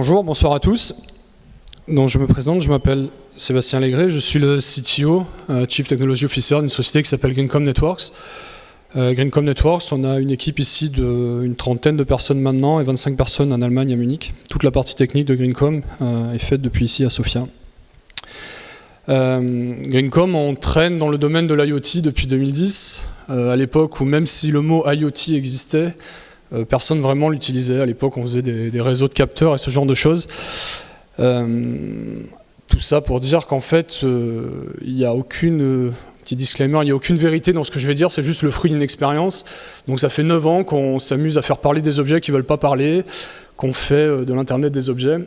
Bonjour, bonsoir à tous. Donc, je me présente, je m'appelle Sébastien Légré, je suis le CTO, Chief Technology Officer d'une société qui s'appelle Greencom Networks. Greencom Networks, on a une équipe ici d'une trentaine de personnes maintenant et 25 personnes en Allemagne à Munich. Toute la partie technique de Greencom est faite depuis ici à Sofia. Greencom, on traîne dans le domaine de l'IoT depuis 2010, à l'époque où même si le mot IoT existait, personne vraiment l'utilisait. À l'époque, on faisait des réseaux de capteurs et ce genre de choses. Tout ça pour dire qu'en fait, il n'y a aucune... Petit disclaimer, il n'y a aucune vérité dans ce que je vais dire, c'est juste le fruit d'une expérience. Donc ça fait 9 ans qu'on s'amuse à faire parler des objets qui ne veulent pas parler, qu'on fait de l'Internet des objets.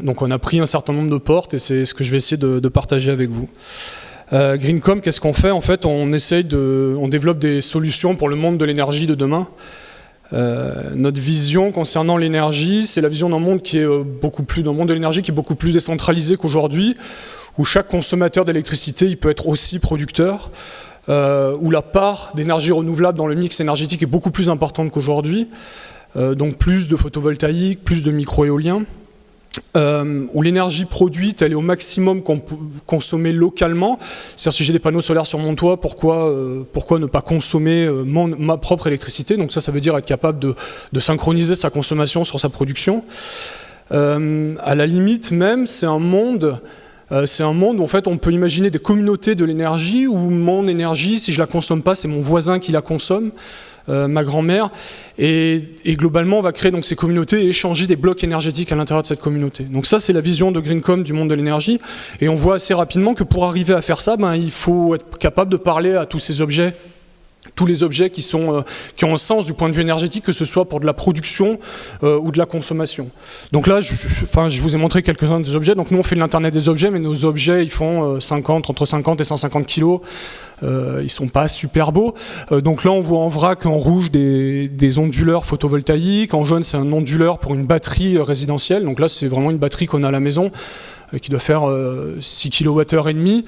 Donc on a pris un certain nombre de portes et c'est ce que je vais essayer de partager avec vous. Greencom, qu'est-ce qu'on fait? En fait, on développe des solutions pour le monde de l'énergie de demain. Notre vision concernant l'énergie, c'est la vision d'un monde qui est d'un monde de l'énergie qui est beaucoup plus décentralisé qu'aujourd'hui, où chaque consommateur d'électricité il peut être aussi producteur, où la part d'énergie renouvelable dans le mix énergétique est beaucoup plus importante qu'aujourd'hui, donc plus de photovoltaïque, plus de micro-éolien, où l'énergie produite elle est au maximum consommée localement. C'est-à-dire si j'ai des panneaux solaires sur mon toit, pourquoi ne pas consommer ma propre électricité? Donc ça veut dire être capable de synchroniser sa consommation sur sa production. À la limite même, c'est un monde où en fait on peut imaginer des communautés de l'énergie où mon énergie, si je la consomme pas, c'est mon voisin qui la consomme, ma grand-mère, et globalement on va créer donc ces communautés et échanger des blocs énergétiques à l'intérieur de cette communauté. Donc ça c'est la vision de Greencom du monde de l'énergie, et on voit assez rapidement que pour arriver à faire ça, il faut être capable de parler à tous ces objets, tous les objets qui ont un sens du point de vue énergétique, que ce soit pour de la production ou de la consommation. Donc là, je vous ai montré quelques-uns des objets. Donc nous, on fait de l'Internet des objets, mais nos objets, ils font entre 50 et 150 kilos. Ils sont pas super beaux. Donc là, on voit en vrac, en rouge, des onduleurs photovoltaïques. En jaune, c'est un onduleur pour une batterie résidentielle. Donc là, c'est vraiment une batterie qu'on a à la maison, qui doit faire 6 kWh.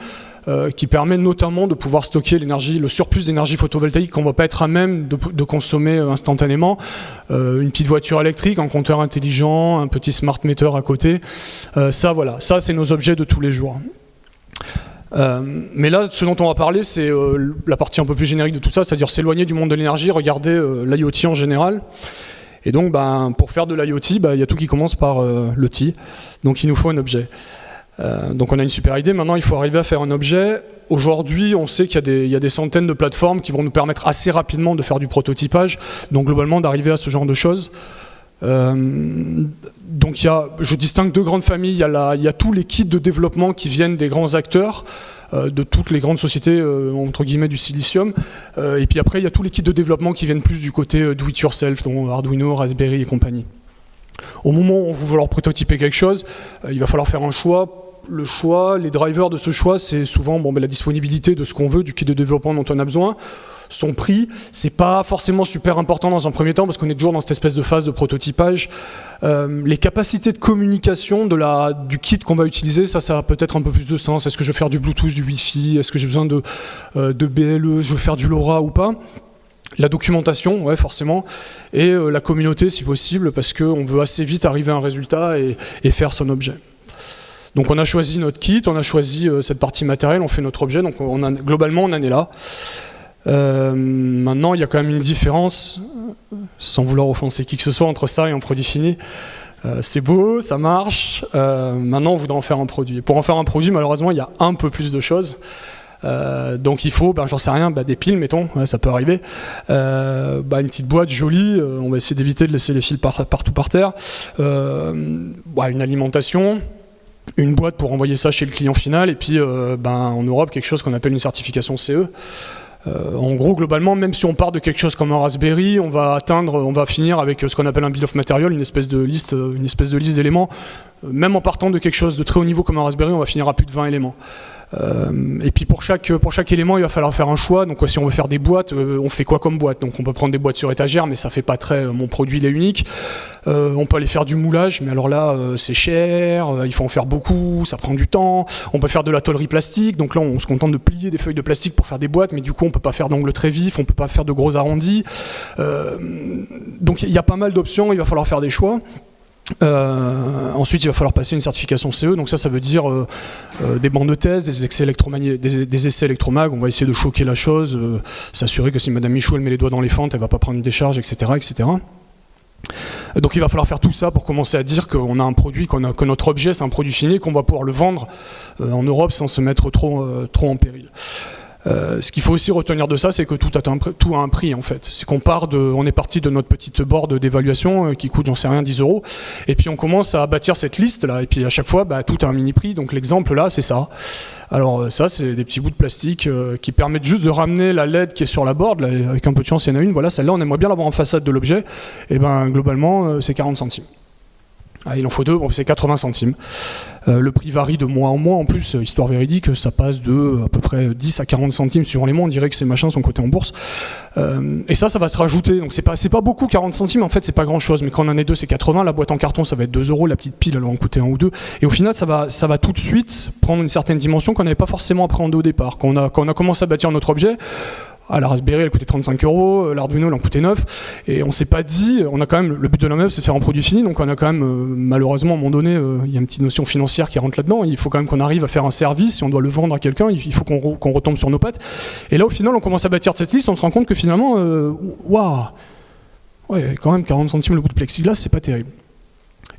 Qui permet notamment de pouvoir stocker l'énergie, le surplus d'énergie photovoltaïque qu'on ne va pas être à même de consommer instantanément. Une petite voiture électrique, un compteur intelligent, un petit smart meter à côté. Ça c'est nos objets de tous les jours. Mais là, ce dont on va parler, c'est la partie un peu plus générique de tout ça, c'est-à-dire s'éloigner du monde de l'énergie, regarder l'IoT en général. Et donc, pour faire de l'IoT, il y a tout qui commence par le T. Donc, il nous faut un objet. Donc on a une super idée, maintenant il faut arriver à faire un objet. Aujourd'hui on sait qu'il y a des centaines de plateformes qui vont nous permettre assez rapidement de faire du prototypage, donc globalement d'arriver à ce genre de choses. Donc je distingue deux grandes familles, il y a tous les kits de développement qui viennent des grands acteurs, de toutes les grandes sociétés entre guillemets du silicium, et puis après il y a tous les kits de développement qui viennent plus du côté do it yourself, dont Arduino, Raspberry et compagnie. Au moment où on veut leur prototyper quelque chose, il va falloir faire un choix. Le choix, les drivers de ce choix, c'est souvent la disponibilité de ce qu'on veut, du kit de développement dont on a besoin. Son prix, c'est pas forcément super important dans un premier temps parce qu'on est toujours dans cette espèce de phase de prototypage. Les capacités de communication du kit qu'on va utiliser, ça a peut-être un peu plus de sens. Est-ce que je veux faire du Bluetooth, du Wi-Fi? Est-ce que j'ai besoin de BLE? Je veux faire du LoRa ou pas? La documentation, ouais, forcément, et la communauté si possible, parce qu'on veut assez vite arriver à un résultat et faire son objet. Donc on a choisi notre kit, on a choisi cette partie matérielle, on fait notre objet, donc globalement on en est là. Maintenant il y a quand même une différence, sans vouloir offenser qui que ce soit, entre ça et un produit fini. C'est beau, ça marche, maintenant on voudrait en faire un produit. Et pour en faire un produit, malheureusement il y a un peu plus de choses. Donc il faut, j'en sais rien, des piles, mettons, ouais, ça peut arriver, une petite boîte jolie, on va essayer d'éviter de laisser les fils partout par terre, une alimentation, une boîte pour envoyer ça chez le client final, et puis en Europe quelque chose qu'on appelle une certification CE. En gros, globalement, même si on part de quelque chose comme un Raspberry, on va finir avec ce qu'on appelle un bill of material, une espèce de liste d'éléments. Même en partant de quelque chose de très haut niveau comme un Raspberry, on va finir à plus de 20 éléments. Et puis pour chaque élément, il va falloir faire un choix. Donc si on veut faire des boîtes, on fait quoi comme boîte? Donc on peut prendre des boîtes sur étagère, mais ça fait pas très mon produit il est unique. On peut aller faire du moulage, mais alors là c'est cher, il faut en faire beaucoup, ça prend du temps. On peut faire de la tôlerie plastique, donc là on se contente de plier des feuilles de plastique pour faire des boîtes, mais du coup on peut pas faire d'angles très vifs, on peut pas faire de gros arrondis. Donc il y a pas mal d'options, il va falloir faire des choix. Ensuite, il va falloir passer une certification CE, donc ça veut dire des bancs de test, des essais électromag. On va essayer de choquer la chose, s'assurer que si Madame Michaud elle met les doigts dans les fentes, elle ne va pas prendre une décharge, etc., etc. Donc il va falloir faire tout ça pour commencer à dire qu'on a un produit, que notre objet c'est un produit fini, qu'on va pouvoir le vendre en Europe sans se mettre trop en péril. Ce qu'il faut aussi retenir de ça, c'est que tout a un prix en fait. C'est qu'on on est parti de notre petite board d'évaluation qui coûte, j'en sais rien, 10 €, et puis on commence à bâtir cette liste là, et puis à chaque fois, tout a un mini prix. Donc l'exemple là, c'est ça. Alors ça, c'est des petits bouts de plastique qui permettent juste de ramener la LED qui est sur la board, là, avec un peu de chance, il y en a une. Voilà, celle-là, on aimerait bien l'avoir en façade de l'objet. Et globalement, c'est 40 centimes. Ah, il en faut deux, bon, c'est 80 centimes. Le prix varie de mois en mois. En plus, histoire véridique, ça passe de à peu près 10 à 40 centimes suivant les mois. On dirait que ces machins sont cotés en bourse. Et ça va se rajouter. Donc c'est pas beaucoup, 40 centimes. En fait, c'est pas grand-chose. Mais quand on en est deux, c'est 80. La boîte en carton, ça va être 2 €. La petite pile, elle va en coûter 1 ou 2. Et au final, ça va tout de suite prendre une certaine dimension qu'on n'avait pas forcément appréhendée au départ. Quand on a commencé à bâtir notre objet, la Raspberry, elle coûtait 35 €, l'Arduino, elle en coûtait 9, et on s'est pas dit, on a quand même, le but de la meuf, c'est de faire un produit fini, donc on a quand même, malheureusement, à un moment donné, il y a une petite notion financière qui rentre là-dedans, il faut quand même qu'on arrive à faire un service, si on doit le vendre à quelqu'un, il faut qu'on retombe sur nos pattes. Et là, au final, on commence à bâtir cette liste, on se rend compte que finalement, waouh, ouais, quand même 40 centimes le bout de plexiglas, c'est pas terrible.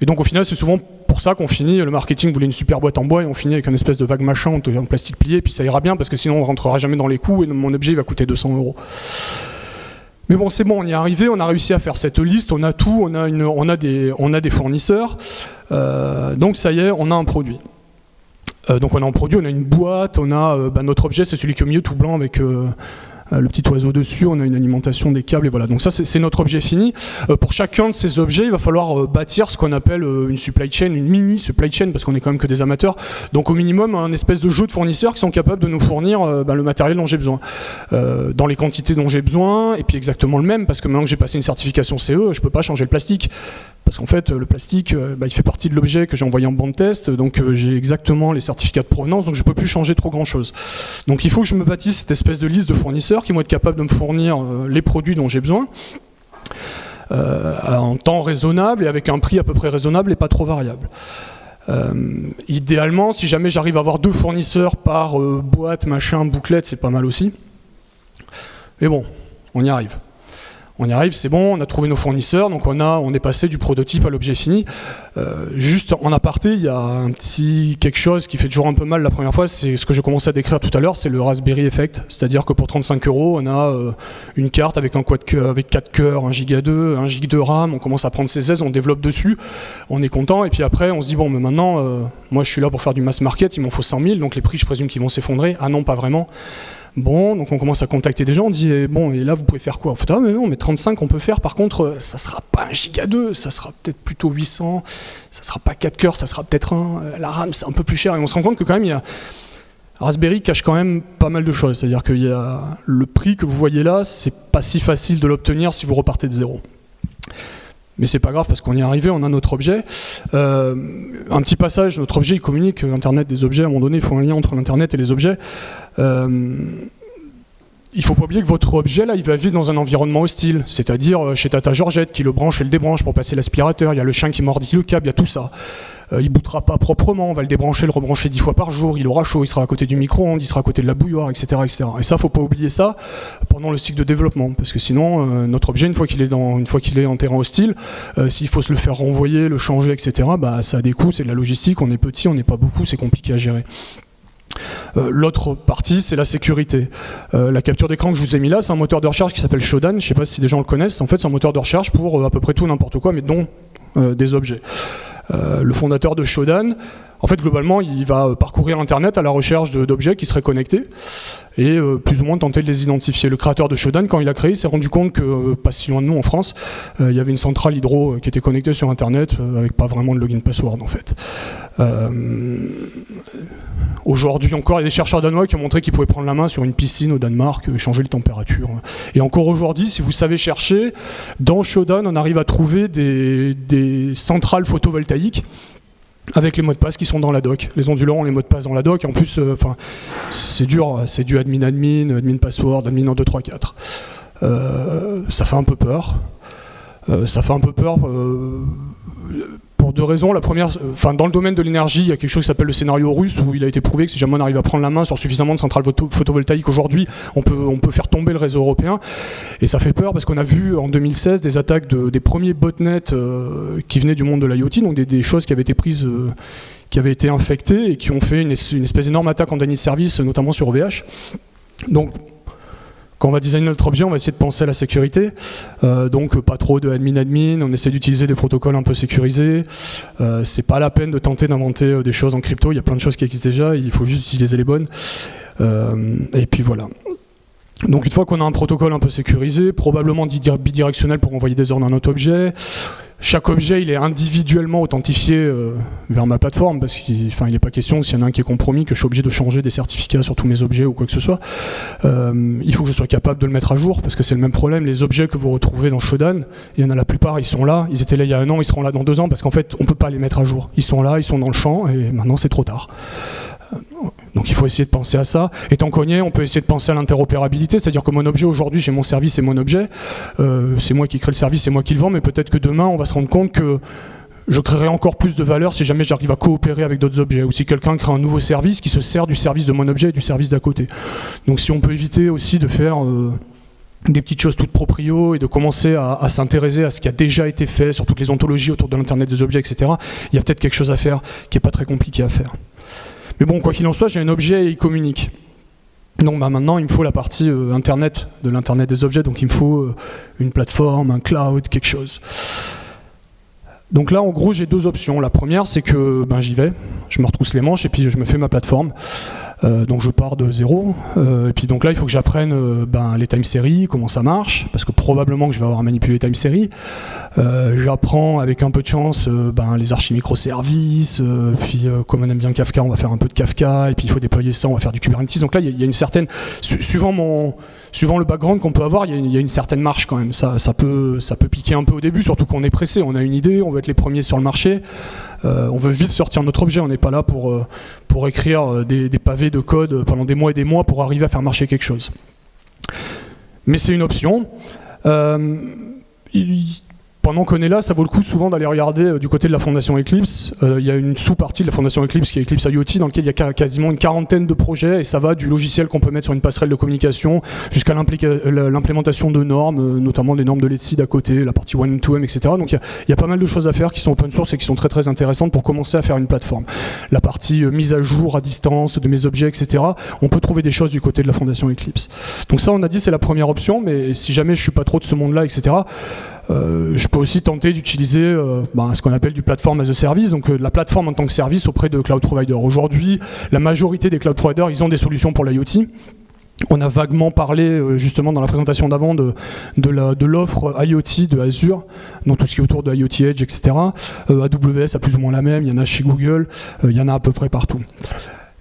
Et donc au final, c'est souvent pour ça qu'on finit, le marketing voulait une super boîte en bois et on finit avec une espèce de vague machin en plastique plié, et puis ça ira bien parce que sinon on rentrera jamais dans les coûts et mon objet il va coûter 200 €. Mais bon, c'est bon, on y est arrivé, on a réussi à faire cette liste, on a tout, on a des fournisseurs, donc ça y est, on a un produit. Donc on a un produit, on a une boîte, on a notre objet, c'est celui qui est au milieu tout blanc avec le petit oiseau dessus, on a une alimentation des câbles, et voilà. Donc ça, c'est notre objet fini. Pour chacun de ces objets, il va falloir bâtir ce qu'on appelle une supply chain, une mini supply chain, parce qu'on est quand même que des amateurs. Donc au minimum, un espèce de jeu de fournisseurs qui sont capables de nous fournir le matériel dont j'ai besoin, dans les quantités dont j'ai besoin, et puis exactement le même, parce que maintenant que j'ai passé une certification CE, je peux pas changer le plastique. Parce qu'en fait, le plastique, il fait partie de l'objet que j'ai envoyé en banc de test, donc j'ai exactement les certificats de provenance, donc je ne peux plus changer trop grand-chose. Donc il faut que je me bâtisse cette espèce de liste de fournisseurs qui vont être capables de me fournir les produits dont j'ai besoin, en temps raisonnable et avec un prix à peu près raisonnable et pas trop variable. Idéalement, si jamais j'arrive à avoir 2 fournisseurs par boîte, machin, bouclette, c'est pas mal aussi. Mais bon, on y arrive. On y arrive, c'est bon, on a trouvé nos fournisseurs, donc on est passé du prototype à l'objet fini. Juste en aparté, il y a un petit quelque chose qui fait toujours un peu mal la première fois, c'est ce que j'ai commencé à décrire tout à l'heure, c'est le Raspberry Effect. C'est-à-dire que pour 35 €, on a une carte avec un quad cœur, avec 4 cœurs, 1 Go 2, 1 Go de RAM, on commence à prendre ses aises, on développe dessus, on est content, et puis après on se dit bon, mais maintenant, moi je suis là pour faire du mass market, il m'en faut 100 000, donc les prix je présume qu'ils vont s'effondrer. Ah non, pas vraiment. Bon, donc on commence à contacter des gens, on dit bon, et là vous pouvez faire quoi? On fait mais non, mais 35 on peut faire, par contre ça sera pas 1 Go 2, ça sera peut-être plutôt 800, ça sera pas 4 cœurs, ça sera peut-être 1, la RAM c'est un peu plus cher, et on se rend compte que quand même Raspberry cache quand même pas mal de choses, c'est-à-dire qu'il y a le prix que vous voyez là, c'est pas si facile de l'obtenir si vous repartez de zéro. Mais c'est pas grave parce qu'on y est arrivé, on a notre objet. Un petit passage, notre objet il communique, Internet des objets, à un moment donné il faut un lien entre l'Internet et les objets. Il faut pas oublier que votre objet là, il va vivre dans un environnement hostile, c'est-à-dire chez Tata Georgette qui le branche et le débranche pour passer l'aspirateur, il y a le chien qui mordit le câble, il y a tout ça. Il bootera pas proprement, on va le débrancher, le rebrancher 10 fois par jour, il aura chaud, il sera à côté du micro-ondes, il sera à côté de la bouilloire, etc., etc. Et ça, faut pas oublier ça pendant le cycle de développement, parce que sinon, notre objet, une fois qu'il est en terrain hostile, s'il faut se le faire renvoyer, le changer, etc., ça a des coûts, c'est de la logistique, on est petit, on n'est pas beaucoup, c'est compliqué à gérer. L'autre partie, c'est la sécurité. La capture d'écran que je vous ai mis là, c'est un moteur de recherche qui s'appelle Shodan. Je ne sais pas si des gens le connaissent. En fait, c'est un moteur de recherche pour à peu près tout n'importe quoi, mais dont des objets. Le fondateur de Shodan, en fait, globalement, il va parcourir Internet à la recherche d'objets qui seraient connectés et plus ou moins tenter de les identifier. Le créateur de Shodan, quand il a créé, il s'est rendu compte que, pas si loin de nous en France, il y avait une centrale hydro qui était connectée sur Internet avec pas vraiment de login password en fait. Aujourd'hui encore, il y a des chercheurs danois qui ont montré qu'ils pouvaient prendre la main sur une piscine au Danemark, changer les températures. Et encore aujourd'hui, si vous savez chercher, dans Shodan, on arrive à trouver des centrales photovoltaïques avec les mots de passe qui sont dans la doc. Les ondulants ont les mots de passe dans la doc, et en plus, c'est dur, c'est du admin password, admin 1, 2, 3, 4. Ça fait un peu peur. pour deux raisons. La première, dans le domaine de l'énergie, il y a quelque chose qui s'appelle le scénario russe, où il a été prouvé que si jamais on arrive à prendre la main sur suffisamment de centrales photovoltaïques aujourd'hui, on peut faire tomber le réseau européen. Et ça fait peur parce qu'on a vu en 2016 des attaques des premiers botnets qui venaient du monde de l'IoT, donc des choses qui avaient été prises, qui avaient été infectées et qui ont fait une espèce d'énorme attaque en déni de service, notamment sur OVH. Donc, quand on va designer notre objet, on va essayer de penser à la sécurité. Donc pas trop de admin, on essaie d'utiliser des protocoles un peu sécurisés. C'est pas la peine de tenter d'inventer des choses en crypto, il y a plein de choses qui existent déjà, il faut juste utiliser les bonnes. Et puis voilà. Donc une fois qu'on a un protocole un peu sécurisé, probablement bidirectionnel pour envoyer des ordres à notre objet, chaque objet il est individuellement authentifié vers ma plateforme, parce qu'il n'est pas question que s'il y en a un qui est compromis, que je suis obligé de changer des certificats sur tous mes objets ou quoi que ce soit. Il faut que je sois capable de le mettre à jour, parce que c'est le même problème. Les objets que vous retrouvez dans Shodan, il y en a la plupart, ils sont là, ils étaient là il y a 1 an, ils seront là dans 2 ans, parce qu'en fait on ne peut pas les mettre à jour. Ils sont là, ils sont dans le champ, et maintenant c'est trop tard. Donc il faut essayer de penser à ça. Et tant qu'on y est, on peut essayer de penser à l'interopérabilité, c'est-à-dire que mon objet aujourd'hui, j'ai mon service et mon objet, c'est moi qui crée le service, c'est moi qui le vends, mais peut-être que demain, on va se rendre compte que je créerai encore plus de valeur si jamais j'arrive à coopérer avec d'autres objets, ou si quelqu'un crée un nouveau service qui se sert du service de mon objet et du service d'à côté. Donc si on peut éviter aussi de faire des petites choses toutes proprio et de commencer à s'intéresser à ce qui a déjà été fait sur toutes les ontologies autour de l'Internet des objets, etc., il y a peut-être quelque chose à faire qui n'est pas très compliqué à faire. Mais bon, quoi qu'il en soit, j'ai un objet et il communique. Donc maintenant, il me faut la partie Internet de l'Internet des objets, donc il me faut une plateforme, un cloud, quelque chose. Donc là, en gros, j'ai 2 options. La première, c'est que j'y vais, je me retrousse les manches et puis je me fais ma plateforme. Donc je pars de zéro. Et puis donc là, il faut que j'apprenne les time series, comment ça marche, parce que probablement que je vais avoir à manipuler les time series. J'apprends avec un peu de chance les archi-microservices. Puis comme on aime bien Kafka, on va faire un peu de Kafka. Et puis il faut déployer ça, on va faire du Kubernetes. Donc là, il y a une certaine... Suivant le background qu'on peut avoir, il y a une certaine marche quand même. Ça peut piquer un peu au début, surtout qu'on est pressé. On a une idée, on veut être les premiers sur le marché. On veut vite sortir notre objet. On n'est pas là pour écrire des pavés de code pendant des mois et des mois pour arriver à faire marcher quelque chose. Mais c'est une option. Pendant qu'on est là, ça vaut le coup souvent d'aller regarder du côté de la fondation Eclipse. Il y a une sous-partie de la fondation Eclipse qui est Eclipse IoT, dans laquelle il y a quasiment une 40aine de projets, et ça va du logiciel qu'on peut mettre sur une passerelle de communication jusqu'à l'implémentation de normes, notamment des normes de l'ETSI d'à côté, la partie 1M2M, etc. Donc il y a pas mal de choses à faire qui sont open source et qui sont très très intéressantes pour commencer à faire une plateforme. La partie mise à jour à distance de mes objets, etc. On peut trouver des choses du côté de la fondation Eclipse. Donc ça, on a dit, c'est la première option, mais si jamais je suis pas trop de ce monde-là, etc., je peux aussi tenter d'utiliser ce qu'on appelle du platform as a service, donc la plateforme en tant que service auprès de cloud providers. Aujourd'hui, la majorité des cloud providers, ils ont des solutions pour l'IoT. On a vaguement parlé justement dans la présentation d'avant de l'offre IoT de Azure, donc tout ce qui est autour de IoT Edge, etc. AWS a plus ou moins la même, il y en a chez Google, il y en a à peu près partout.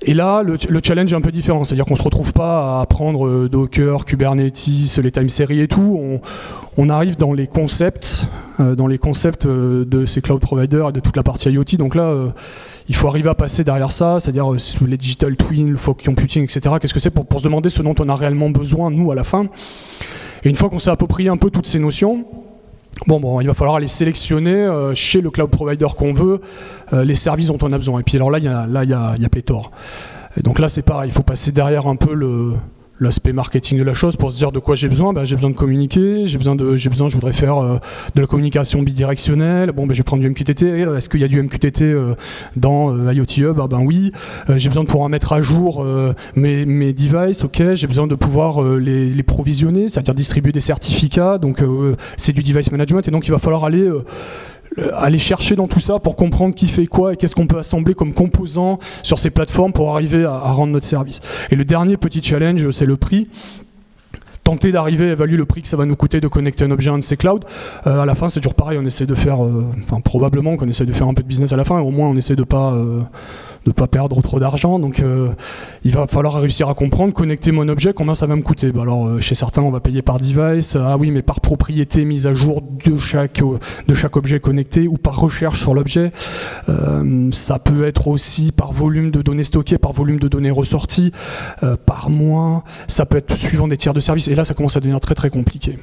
Et là, le challenge est un peu différent, c'est-à-dire qu'on ne se retrouve pas à apprendre Docker, Kubernetes, les time series et tout. On arrive dans les concepts de ces cloud providers et de toute la partie IoT. Donc là, il faut arriver à passer derrière ça, c'est-à-dire les digital twins, le fog computing, etc. Qu'est-ce que c'est pour se demander ce dont on a réellement besoin, nous, à la fin. Et une fois qu'on s'est approprié un peu toutes ces notions, il va falloir aller sélectionner chez le cloud provider qu'on veut les services dont on a besoin. Et puis alors là, il y a pléthore. Et donc là, c'est pareil, il faut passer derrière un peu l'aspect marketing de la chose pour se dire de quoi j'ai besoin. J'ai besoin de communiquer, je voudrais faire de la communication bidirectionnelle. Je vais prendre du MQTT. Est-ce qu'il y a du MQTT dans IoT Hub? Oui. J'ai besoin de pouvoir mettre à jour mes devices. Ok. J'ai besoin de pouvoir les provisionner, c'est-à-dire distribuer des certificats. Donc c'est du device management, et donc il va falloir aller chercher dans tout ça pour comprendre qui fait quoi et qu'est-ce qu'on peut assembler comme composants sur ces plateformes pour arriver à rendre notre service. Et le dernier petit challenge, c'est le prix. Tenter d'arriver à évaluer le prix que ça va nous coûter de connecter un objet à un de ces clouds. À la fin, c'est toujours pareil, on essaie de faire, probablement qu'on essaie de faire un peu de business à la fin, et au moins on essaie de pas perdre trop d'argent. Donc il va falloir réussir à comprendre, connecter mon objet, combien ça va me coûter. Alors chez certains, on va payer par device, oui, mais par propriété mise à jour de chaque objet connecté, ou par recherche sur l'objet. Ça peut être aussi par volume de données stockées, par volume de données ressorties, par mois. Ça peut être suivant des tiers de service. Et là, ça commence à devenir très très compliqué.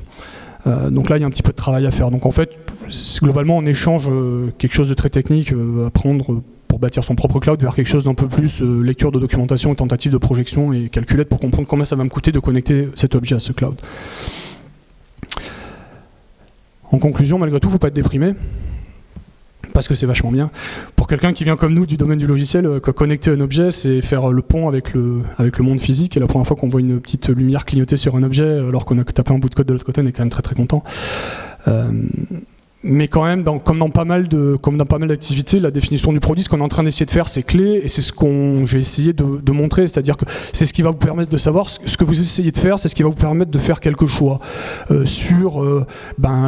Donc là, il y a un petit peu de travail à faire. Donc en fait, globalement, on échange quelque chose de très technique à prendre pour bâtir son propre cloud vers quelque chose d'un peu plus lecture de documentation, tentative de projection et calculette pour comprendre combien ça va me coûter de connecter cet objet à ce cloud. En conclusion, malgré tout, il ne faut pas être déprimé, parce que c'est vachement bien. Pour quelqu'un qui vient comme nous du domaine du logiciel, connecter un objet, c'est faire le pont avec le monde physique. Et la première fois qu'on voit une petite lumière clignoter sur un objet, alors qu'on a tapé un bout de code de l'autre côté, on est quand même très très content. Mais quand même, comme dans pas mal d'activités, la définition du produit, ce qu'on est en train d'essayer de faire, c'est clé, et c'est ce que j'ai essayé de montrer, c'est-à-dire que c'est ce qui va vous permettre de savoir ce que vous essayez de faire, c'est ce qui va vous permettre de faire quelques choix sur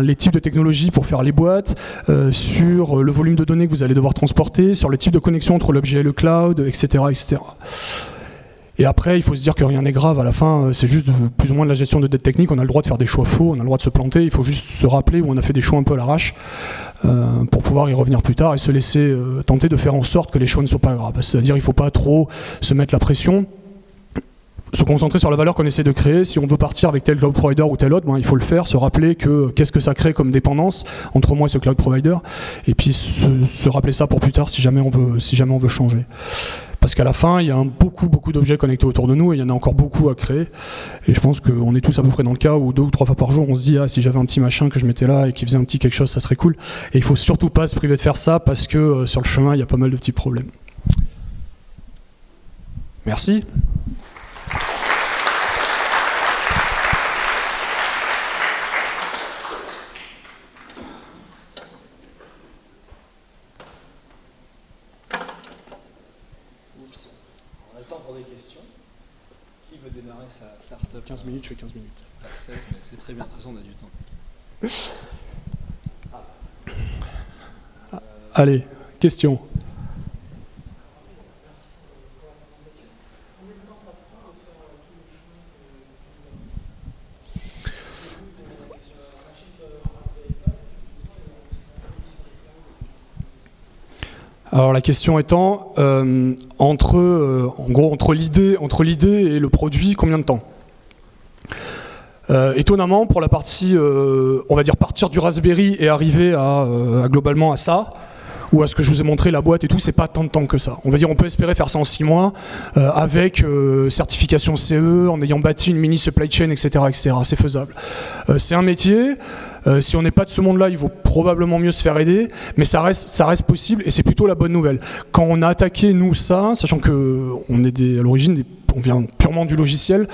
les types de technologies pour faire les boîtes, sur le volume de données que vous allez devoir transporter, sur le type de connexion entre l'objet et le cloud, etc., etc. Et après, il faut se dire que rien n'est grave. À la fin, c'est juste plus ou moins de la gestion de dette technique. On a le droit de faire des choix faux, on a le droit de se planter. Il faut juste se rappeler où on a fait des choix un peu à l'arrache pour pouvoir y revenir plus tard et se laisser tenter de faire en sorte que les choix ne soient pas graves. C'est-à-dire qu'il ne faut pas trop se mettre la pression, se concentrer sur la valeur qu'on essaie de créer. Si on veut partir avec tel cloud provider ou tel autre, il faut le faire, se rappeler qu'est-ce que ça crée comme dépendance entre moi et ce cloud provider, et puis se rappeler ça pour plus tard si jamais on veut changer. Parce qu'à la fin, il y a beaucoup d'objets connectés autour de nous et il y en a encore beaucoup à créer. Et je pense qu'on est tous à peu près dans le cas où 2 ou 3 fois par jour, on se dit « Ah, si j'avais un petit machin que je mettais là et qui faisait un petit quelque chose, ça serait cool ». Et il ne faut surtout pas se priver de faire ça parce que sur le chemin, il y a pas mal de petits problèmes. Merci. On a le temps pour des questions. Qui veut démarrer sa start-up? 15 minutes, je fais 15 minutes. Pas 16, mais c'est très bien. De toute façon, on a du temps. Allez, question. Alors la question étant, entre l'idée et le produit, combien de temps ? Étonnamment, pour la partie, on va dire partir du Raspberry et arriver globalement à ça, ou à ce que je vous ai montré, la boîte et tout, c'est pas tant de temps que ça. On va dire, on peut espérer faire ça en 6 mois, avec certification CE, en ayant bâti une mini supply chain, etc., etc. C'est faisable. C'est un métier. Si on n'est pas de ce monde-là, il vaut probablement mieux se faire aider, mais ça reste possible et c'est plutôt la bonne nouvelle. Quand on a attaqué, nous, ça, sachant qu'on est à l'origine, on vient purement du logiciel,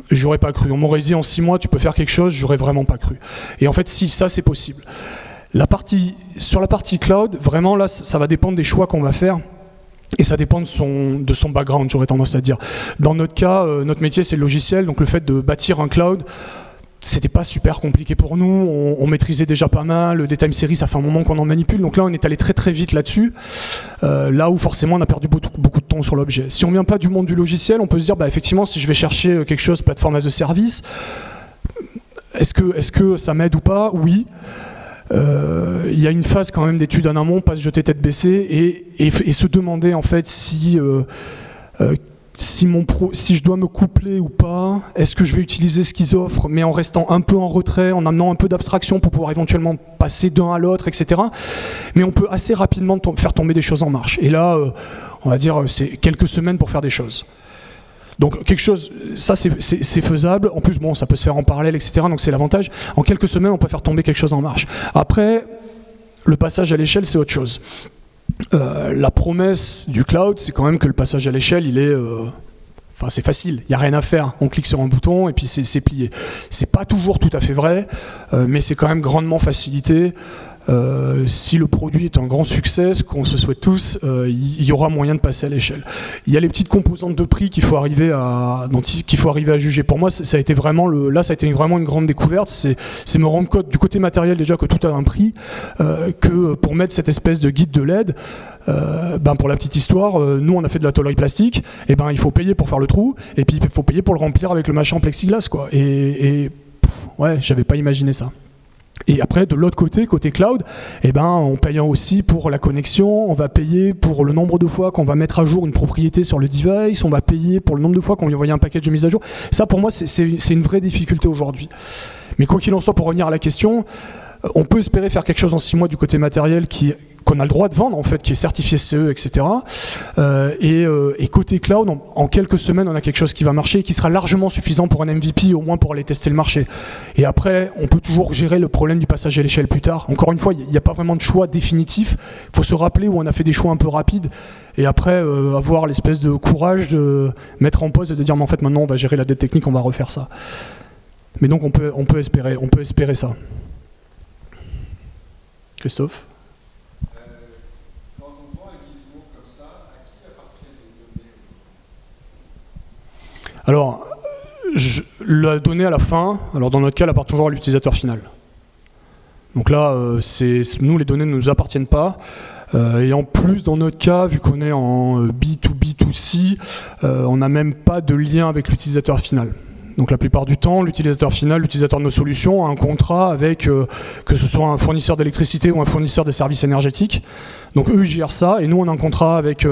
j'aurais pas cru. On m'aurait dit en 6 mois, tu peux faire quelque chose, j'aurais vraiment pas cru. Et en fait, si, ça c'est possible. Sur la partie cloud, vraiment là, ça va dépendre des choix qu'on va faire. Et ça dépend de son background, j'aurais tendance à dire. Dans notre cas, notre métier c'est le logiciel, donc le fait de bâtir un cloud, c'était pas super compliqué pour nous, on maîtrisait déjà pas mal, le time series, ça fait un moment qu'on en manipule, donc là on est allé très très vite là-dessus, là où forcément on a perdu beaucoup de temps sur l'objet. Si on vient pas du monde du logiciel, on peut se dire, effectivement, si je vais chercher quelque chose, plateforme as a service, est-ce que ça m'aide ou pas? Oui. Il y a une phase quand même d'étude en amont, pas se jeter tête baissée et se demander en fait si je dois me coupler ou pas, est-ce que je vais utiliser ce qu'ils offrent, mais en restant un peu en retrait, en amenant un peu d'abstraction pour pouvoir éventuellement passer d'un à l'autre, etc. Mais on peut assez rapidement faire tomber des choses en marche. Et là, on va dire, c'est quelques semaines pour faire des choses. Donc quelque chose, ça c'est faisable. En plus, bon, ça peut se faire en parallèle, etc. Donc c'est l'avantage. En quelques semaines, on peut faire tomber quelque chose en marche. Après, le passage à l'échelle, c'est autre chose. La promesse du cloud, c'est quand même que le passage à l'échelle, il est... c'est facile, il n'y a rien à faire. On clique sur un bouton et puis c'est plié. C'est pas toujours tout à fait vrai, mais c'est quand même grandement facilité. Si le produit est un grand succès, ce qu'on se souhaite tous, il y aura moyen de passer à l'échelle. Il y a les petites composantes de prix qu'il faut arriver à juger. Pour moi, ça a été vraiment une grande découverte. C'est me rendre compte du côté matériel déjà que tout a un prix, que pour mettre cette espèce de guide de LED, pour la petite histoire, nous on a fait de la tôlerie plastique, et il faut payer pour faire le trou, et puis il faut payer pour le remplir avec le machin en plexiglas, quoi. Ouais, j'avais pas imaginé ça. Et après, de l'autre côté cloud, on paye aussi pour la connexion, on va payer pour le nombre de fois qu'on va mettre à jour une propriété sur le device, on va payer pour le nombre de fois qu'on lui envoie un package de mise à jour. Ça, pour moi, c'est une vraie difficulté aujourd'hui. Mais quoi qu'il en soit, pour revenir à la question, on peut espérer faire quelque chose en 6 mois du côté matériel qu'on a le droit de vendre, en fait, qui est certifié CE, etc. Et côté cloud, en quelques semaines, on a quelque chose qui va marcher et qui sera largement suffisant pour un MVP, au moins pour aller tester le marché. Et après, on peut toujours gérer le problème du passage à l'échelle plus tard. Encore une fois, il n'y a pas vraiment de choix définitif. Il faut se rappeler où on a fait des choix un peu rapides et après avoir l'espèce de courage de mettre en pause et de dire mais en fait maintenant on va gérer la dette technique, on va refaire ça. Mais donc on peut espérer ça. Christophe? Quand on vend un gizmo comme ça, à qui appartiennent les données? Alors, la donnée à la fin, alors dans notre cas, elle appartient toujours à l'utilisateur final. Donc là, nous, les données ne nous appartiennent pas. Et en plus, dans notre cas, vu qu'on est en B2B2C, on n'a même pas de lien avec l'utilisateur final. Donc la plupart du temps, l'utilisateur final, l'utilisateur de nos solutions, a un contrat avec, que ce soit un fournisseur d'électricité ou un fournisseur de services énergétiques. Donc eux, ils gèrent ça, et nous, on a un contrat avec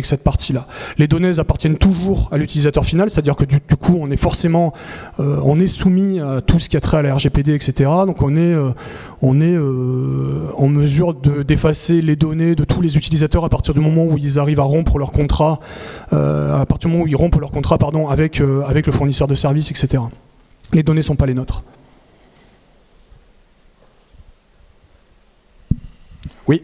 cette partie-là. Les données elles appartiennent toujours à l'utilisateur final, c'est-à-dire que du coup, on est forcément on est soumis à tout ce qui a trait à la RGPD, etc. Donc on est en mesure d'effacer les données de tous les utilisateurs à partir du moment où ils arrivent à rompre leur contrat, à partir du moment où ils rompent leur contrat, pardon, avec le fournisseur de services, etc. Les données ne sont pas les nôtres. Oui.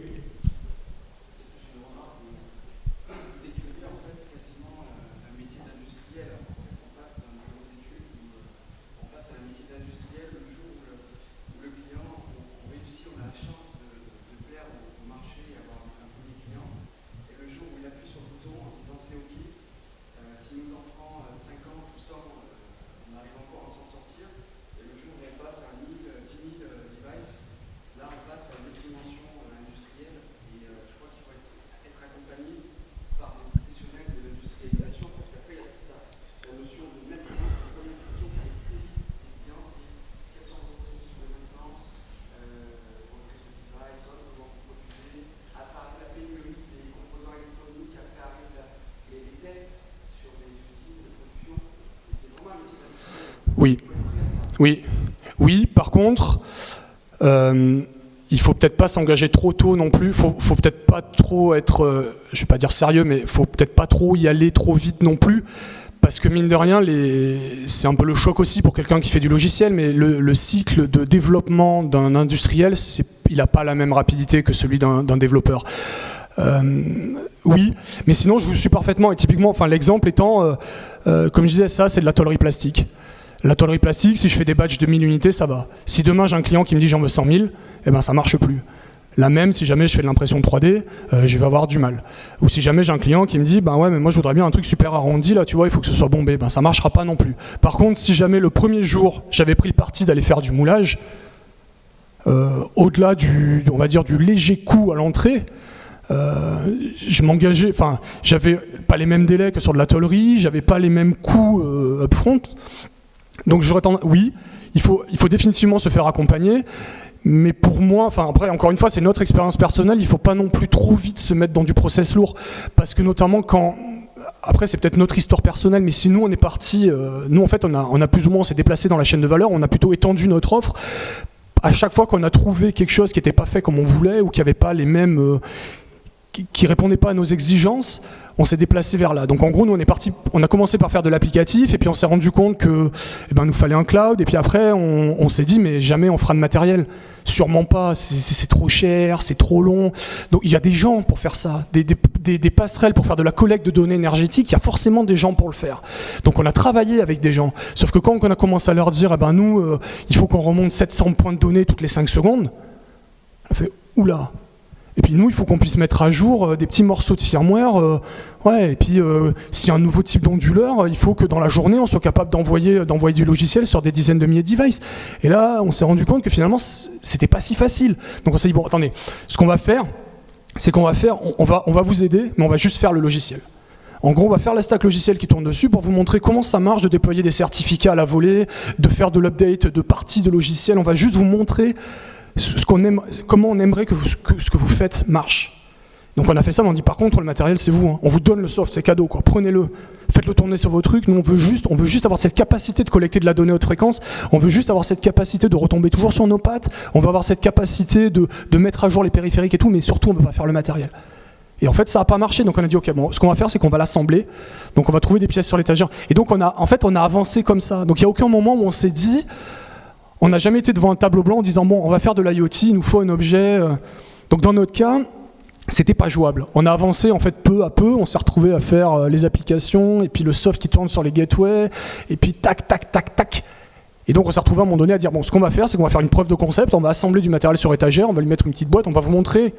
Oui. Par contre, il faut peut-être pas s'engager trop tôt non plus. Faut peut-être pas trop être, je vais pas dire sérieux, mais faut peut-être pas trop y aller trop vite non plus, parce que mine de rien, c'est un peu le choc aussi pour quelqu'un qui fait du logiciel, mais le cycle de développement d'un industriel, il n'a pas la même rapidité que celui d'un développeur. Oui, mais sinon je vous suis parfaitement, et typiquement, enfin l'exemple étant, comme je disais, ça c'est de la tôlerie plastique. La tôlerie plastique, si je fais des batchs de 1000 unités, ça va. Si demain j'ai un client qui me dit j'en veux 100 000, eh ben ça marche plus. Là même, si jamais je fais de l'impression 3D, je vais avoir du mal. Ou si jamais j'ai un client qui me dit bah ouais mais moi je voudrais bien un truc super arrondi là, tu vois, il faut que ce soit bombé, ben ça marchera pas non plus. Par contre, si jamais le premier jour j'avais pris le parti d'aller faire du moulage, au-delà on va dire du léger coût à l'entrée, je m'engageais, enfin j'avais pas les mêmes délais que sur de la tôlerie, j'avais pas les mêmes coûts upfront. Donc j'aurais tendance, oui, il faut définitivement se faire accompagner, mais pour moi, enfin après encore une fois c'est notre expérience personnelle, il ne faut pas non plus trop vite se mettre dans du process lourd, parce que notamment quand, après c'est peut-être notre histoire personnelle, mais si nous on est parti, nous en fait on a plus ou moins, on s'est déplacé dans la chaîne de valeur, on a plutôt étendu notre offre, à chaque fois qu'on a trouvé quelque chose qui n'était pas fait comme on voulait, ou qui n'avait pas les mêmes, qui répondait pas à nos exigences, on s'est déplacé vers là. Donc en gros, nous on a commencé par faire de l'applicatif, et puis on s'est rendu compte que nous fallait un cloud, et puis après on s'est dit mais jamais on fera de matériel, sûrement pas, c'est trop cher, c'est trop long. Donc il y a des gens pour faire ça, des passerelles pour faire de la collecte de données énergétiques, il y a forcément des gens pour le faire. Donc on a travaillé avec des gens, sauf que quand on a commencé à leur dire nous il faut qu'on remonte 700 points de données toutes les 5 secondes, on a fait oula. Et puis nous, il faut qu'on puisse mettre à jour des petits morceaux de firmware. Et puis s'il y a un nouveau type d'onduleur, il faut que dans la journée, on soit capable d'envoyer du logiciel sur des dizaines de milliers de devices. Et là, on s'est rendu compte que finalement, c'était pas si facile. Donc on s'est dit, bon, attendez, ce qu'on va faire, c'est qu'on va vous aider, mais on va juste faire le logiciel. En gros, on va faire la stack logicielle qui tourne dessus pour vous montrer comment ça marche de déployer des certificats à la volée, de faire de l'update de parties de logiciels. On va juste vous montrer comment on aimerait que ce que vous faites marche. Donc on a fait ça, mais on dit par contre le matériel c'est vous, hein. On vous donne le soft, c'est cadeau, quoi. Prenez-le, faites-le tourner sur vos trucs. Nous on veut juste avoir cette capacité de collecter de la donnée haute fréquence, on veut juste avoir cette capacité de retomber toujours sur nos pattes, on veut avoir cette capacité de mettre à jour les périphériques et tout, mais surtout on ne veut pas faire le matériel. Et en fait ça n'a pas marché, donc on a dit ok, bon, ce qu'on va faire c'est qu'on va l'assembler, donc on va trouver des pièces sur l'étagère. Et donc on a avancé comme ça, donc il n'y a aucun moment où on s'est dit, on n'a jamais été devant un tableau blanc en disant bon on va faire de l'IoT, il nous faut un objet. Donc dans notre cas, c'était pas jouable. On a avancé en fait peu à peu, on s'est retrouvé à faire les applications, et puis le soft qui tourne sur les gateways, et puis tac, tac, tac, tac. Et donc on s'est retrouvé à un moment donné à dire, bon, ce qu'on va faire, c'est qu'on va faire une preuve de concept, on va assembler du matériel sur étagère, on va lui mettre une petite boîte, on va vous montrer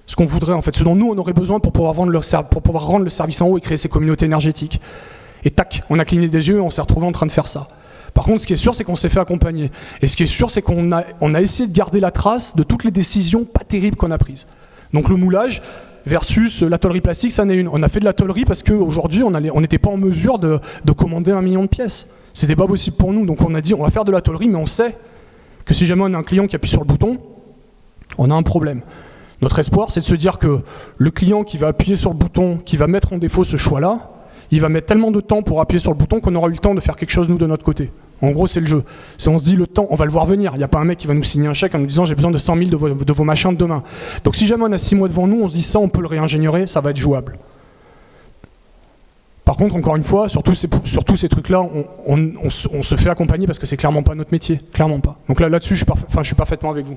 ce qu'on voudrait en fait, ce dont nous on aurait besoin pour pouvoir rendre le service en haut et créer ces communautés énergétiques. Et tac, on a cligné des yeux, on s'est retrouvé en train de faire ça. Par contre, ce qui est sûr, c'est qu'on s'est fait accompagner. Et ce qui est sûr, c'est qu'on a essayé de garder la trace de toutes les décisions pas terribles qu'on a prises. Donc le moulage versus la tôlerie plastique, ça en est une. On a fait de la tôlerie parce qu'aujourd'hui, on n'était pas en mesure de commander 1 million de pièces. C'était pas possible pour nous. Donc on a dit, on va faire de la tôlerie, mais on sait que si jamais on a un client qui appuie sur le bouton, on a un problème. Notre espoir, c'est de se dire que le client qui va appuyer sur le bouton, qui va mettre en défaut ce choix-là, il va mettre tellement de temps pour appuyer sur le bouton qu'on aura eu le temps de faire quelque chose, nous, de notre côté. En gros, c'est le jeu. On se dit, le temps, on va le voir venir. Il n'y a pas un mec qui va nous signer un chèque en nous disant, j'ai besoin de 100 000 de vos machins de demain. Donc si jamais on a 6 mois devant nous, on se dit, ça, on peut le réingénierer, ça va être jouable. Par contre, encore une fois, sur tous ces trucs-là, on se fait accompagner parce que c'est clairement pas notre métier. Clairement pas. Donc là-dessus, je suis parfaitement avec vous.